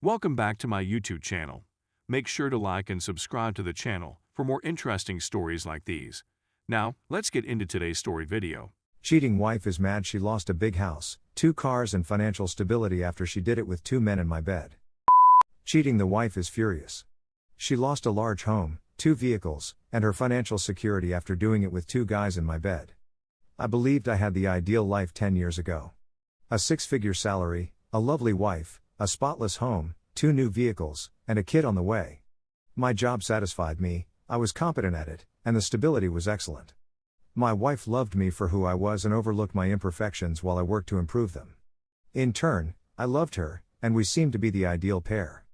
Welcome back to my YouTube channel. Make sure to like and subscribe to the channel for more interesting stories like these. Now, let's get into today's story video. Cheating wife is mad she lost a big house, 2 cars and financial stability after she did it with 2 men in my bed. Cheating the wife is furious. She lost a large home, 2 vehicles, and her financial security after doing it with 2 guys in my bed. I believed I had the ideal life 10 years ago. A 6-figure salary, a lovely wife, a spotless home, 2 new vehicles, and a kid on the way. My job satisfied me, I was competent at it, and the stability was excellent. My wife loved me for who I was and overlooked my imperfections while I worked to improve them. In turn, I loved her, and we seemed to be the ideal pair.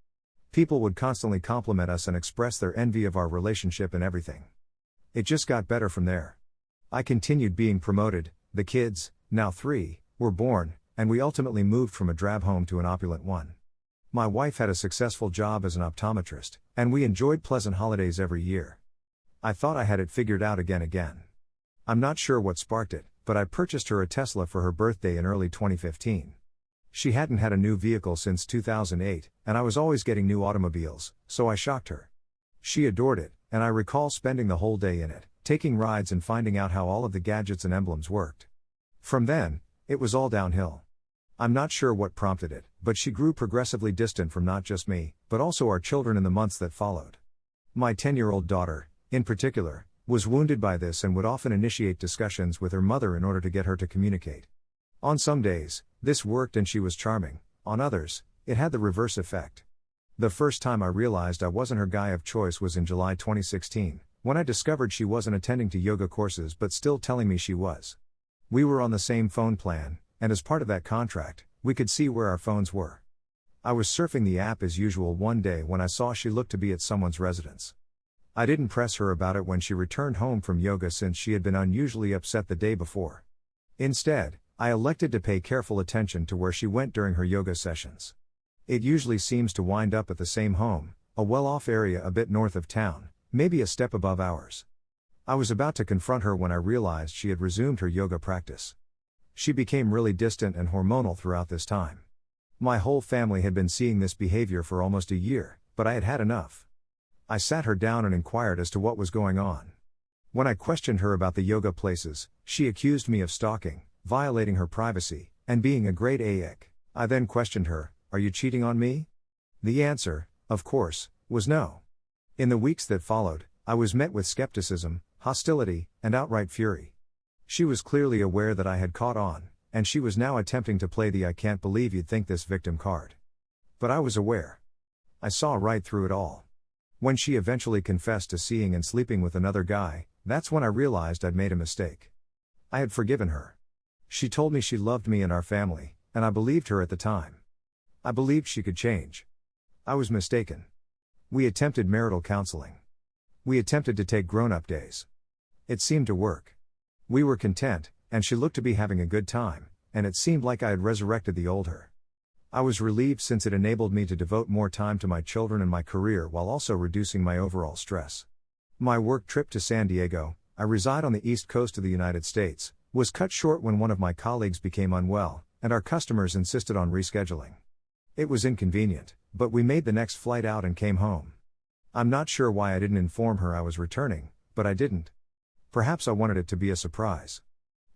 People would constantly compliment us and express their envy of our relationship and everything. It just got better from there. I continued being promoted, the kids, now 3, were born, and we ultimately moved from a drab home to an opulent one. My wife had a successful job as an optometrist, and we enjoyed pleasant holidays every year. I thought I had it figured out again. I'm not sure what sparked it, but I purchased her a Tesla for her birthday in early 2015. She hadn't had a new vehicle since 2008, and I was always getting new automobiles, so I shocked her. She adored it, and I recall spending the whole day in it, taking rides and finding out how all of the gadgets and emblems worked. From then, it was all downhill. I'm not sure what prompted it, but she grew progressively distant from not just me, but also our children in the months that followed. My 10-year-old daughter, in particular, was wounded by this and would often initiate discussions with her mother in order to get her to communicate. On some days, this worked and she was charming, on others, it had the reverse effect. The first time I realized I wasn't her guy of choice was in July 2016, when I discovered she wasn't attending to yoga courses but still telling me she was. We were on the same phone plan, and as part of that contract, we could see where our phones were. I was surfing the app as usual one day when I saw she looked to be at someone's residence. I didn't press her about it when she returned home from yoga since she had been unusually upset the day before. Instead, I elected to pay careful attention to where she went during her yoga sessions. It usually seems to wind up at the same home, a well-off area a bit north of town, maybe a step above ours. I was about to confront her when I realized she had resumed her yoga practice. She became really distant and hormonal throughout this time. My whole family had been seeing this behavior for almost a year, but I had had enough. I sat her down and inquired as to what was going on. When I questioned her about the yoga places, she accused me of stalking, violating her privacy, and being a great ick. I then questioned her, "Are you cheating on me?" The answer, of course, was no. In the weeks that followed, I was met with skepticism, hostility, and outright fury. She was clearly aware that I had caught on, and she was now attempting to play the "I can't believe you'd think this" victim card. But I was aware. I saw right through it all. When she eventually confessed to seeing and sleeping with another guy, that's when I realized I'd made a mistake. I had forgiven her. She told me she loved me and our family, and I believed her at the time. I believed she could change. I was mistaken. We attempted marital counseling. We attempted to take grown-up days. It seemed to work. We were content, and she looked to be having a good time, and it seemed like I had resurrected the old her. I was relieved since it enabled me to devote more time to my children and my career while also reducing my overall stress. My work trip to San Diego, I reside on the East Coast of the United States, was cut short when one of my colleagues became unwell, and our customers insisted on rescheduling. It was inconvenient, but we made the next flight out and came home. I'm not sure why I didn't inform her I was returning, but I didn't. Perhaps I wanted it to be a surprise.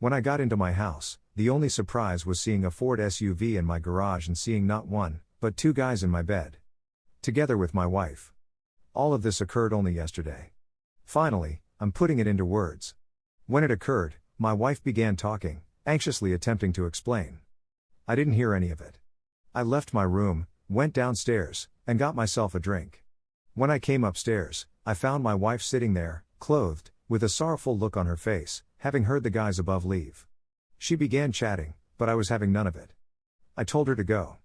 When I got into my house, the only surprise was seeing a Ford SUV in my garage and seeing not one, but 2 guys in my bed. Together with my wife. All of this occurred only yesterday. Finally, I'm putting it into words. When it occurred, my wife began talking, anxiously attempting to explain. I didn't hear any of it. I left my room, went downstairs, and got myself a drink. When I came upstairs, I found my wife sitting there, clothed, with a sorrowful look on her face, having heard the guys above leave. She began chatting, but I was having none of it. I told her to go.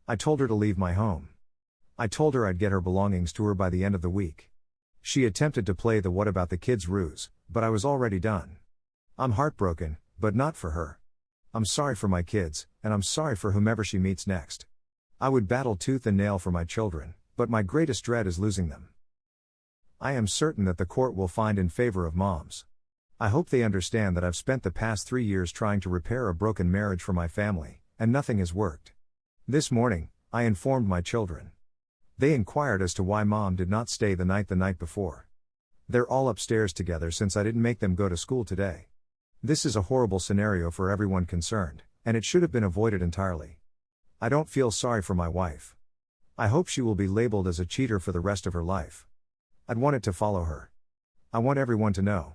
I told her to leave my home. I told her I'd get her belongings to her by the end of the week. She attempted to play the "what about the kids" ruse, but I was already done. I'm heartbroken, but not for her. I'm sorry for my kids, and I'm sorry for whomever she meets next. I would battle tooth and nail for my children, but my greatest dread is losing them. I am certain that the court will find in favor of moms. I hope they understand that I've spent the past 3 years trying to repair a broken marriage for my family, and nothing has worked. This morning, I informed my children. They inquired as to why mom did not stay the night before. They're all upstairs together since I didn't make them go to school today. This is a horrible scenario for everyone concerned, and it should have been avoided entirely. I don't feel sorry for my wife. I hope she will be labeled as a cheater for the rest of her life. I'd want it to follow her. I want everyone to know.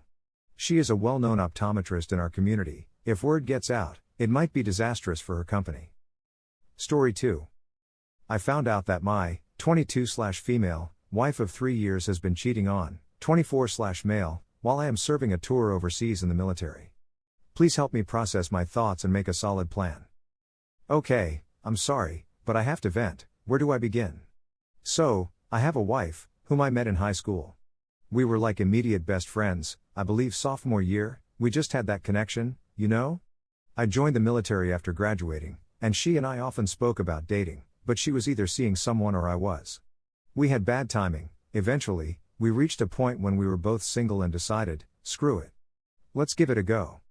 She is a well-known optometrist in our community. If word gets out, it might be disastrous for her company. Story 2. I found out that my 22/female wife of 3 years has been cheating on 24/male while I am serving a tour overseas in the military. Please help me process my thoughts and make a solid plan. Okay, I'm sorry, but I have to vent. Where do I begin? So, I have a wife, whom I met in high school. We were like immediate best friends, I believe sophomore year, we just had that connection, you know? I joined the military after graduating, and she and I often spoke about dating, but she was either seeing someone or I was. We had bad timing. Eventually, we reached a point when we were both single and decided, screw it. Let's give it a go.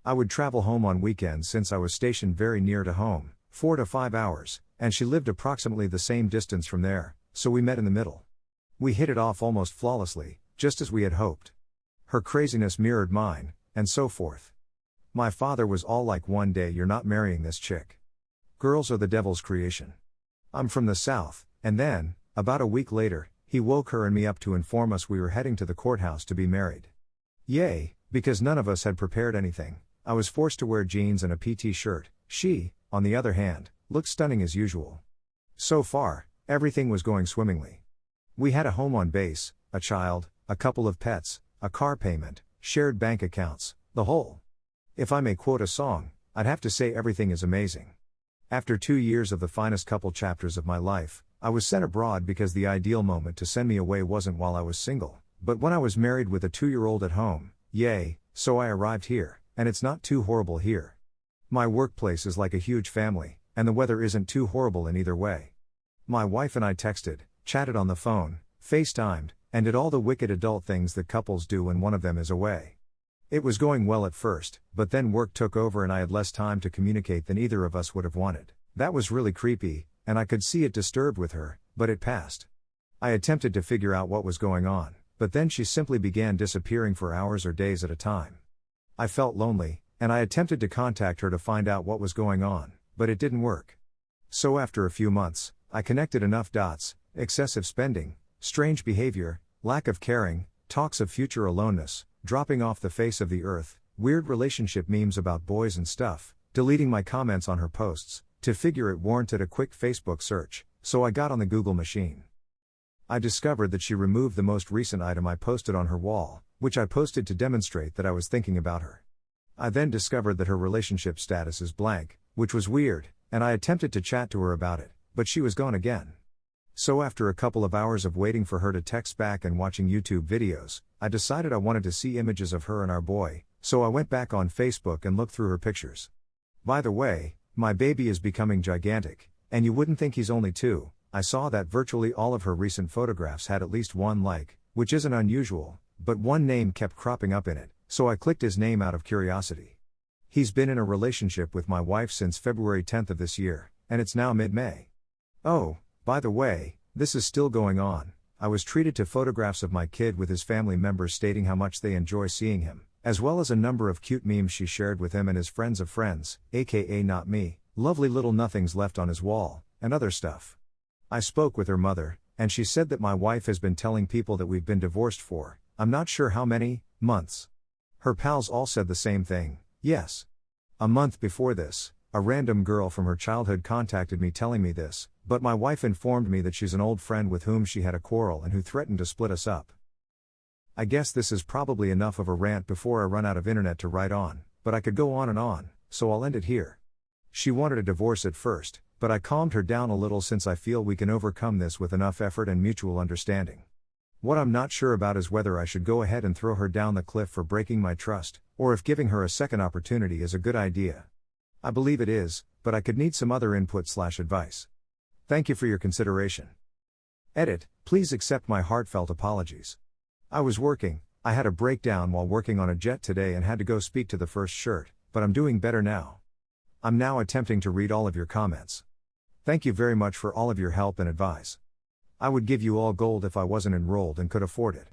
I would travel home on weekends since I was stationed very near to home, 4 to 5 hours, and she lived approximately the same distance from there, so we met in the middle. We hit it off almost flawlessly, just as we had hoped. Her craziness mirrored mine, and so forth. My father was all like, one day you're not marrying this chick. Girls are the devil's creation. I'm from the South, and then, about a week later, he woke her and me up to inform us we were heading to the courthouse to be married. Yay, because none of us had prepared anything. I was forced to wear jeans and a PT shirt. She, on the other hand, looked stunning as usual. So far, everything was going swimmingly. We had a home on base, a child, a couple of pets, a car payment, shared bank accounts, the whole. If I may quote a song, I'd have to say everything is amazing. After 2 years of the finest couple chapters of my life, I was sent abroad because the ideal moment to send me away wasn't while I was single, but when I was married with a 2-year-old at home. Yay, so I arrived here, and it's not too horrible here. My workplace is like a huge family, and the weather isn't too horrible in either way. My wife and I texted, chatted on the phone, FaceTimed, and did all the wicked adult things that couples do when one of them is away. It was going well at first, but then work took over and I had less time to communicate than either of us would have wanted. That was really creepy, and I could see it disturbed with her, but it passed. I attempted to figure out what was going on, but then she simply began disappearing for hours or days at a time. I felt lonely, and I attempted to contact her to find out what was going on, but it didn't work. So after a few months, I connected enough dots: excessive spending, strange behavior, lack of caring, talks of future aloneness, dropping off the face of the earth, weird relationship memes about boys and stuff, deleting my comments on her posts, to figure it warranted a quick Facebook search, so I got on the Google machine. I discovered that she removed the most recent item I posted on her wall, which I posted to demonstrate that I was thinking about her. I then discovered that her relationship status is blank, which was weird, and I attempted to chat to her about it, but she was gone again. So after a couple of hours of waiting for her to text back and watching YouTube videos, I decided I wanted to see images of her and our boy, so I went back on Facebook and looked through her pictures. By the way, my baby is becoming gigantic, and you wouldn't think he's only 2. I saw that virtually all of her recent photographs had at least 1 like, which isn't unusual, but one name kept cropping up in it, so I clicked his name out of curiosity. He's been in a relationship with my wife since February 10th of this year, and it's now mid-May. Oh, by the way, this is still going on. I was treated to photographs of my kid with his family members stating how much they enjoy seeing him, as well as a number of cute memes she shared with him and his friends of friends, aka not me, lovely little nothings left on his wall, and other stuff. I spoke with her mother, and she said that my wife has been telling people that we've been divorced for, I'm not sure how many, months. Her pals all said the same thing, yes. A month before this, a random girl from her childhood contacted me telling me this, but my wife informed me that she's an old friend with whom she had a quarrel and who threatened to split us up. I guess this is probably enough of a rant before I run out of internet to write on, but I could go on, so I'll end it here. She wanted a divorce at first, but I calmed her down a little since I feel we can overcome this with enough effort and mutual understanding. What I'm not sure about is whether I should go ahead and throw her down the cliff for breaking my trust, or if giving her a second opportunity is a good idea. I believe it is, but I could need some other input/advice. Thank you for your consideration. Edit, please accept my heartfelt apologies. I was working, I had a breakdown while working on a jet today and had to go speak to the first shirt, but I'm doing better now. I'm now attempting to read all of your comments. Thank you very much for all of your help and advice. I would give you all gold if I wasn't enrolled and could afford it.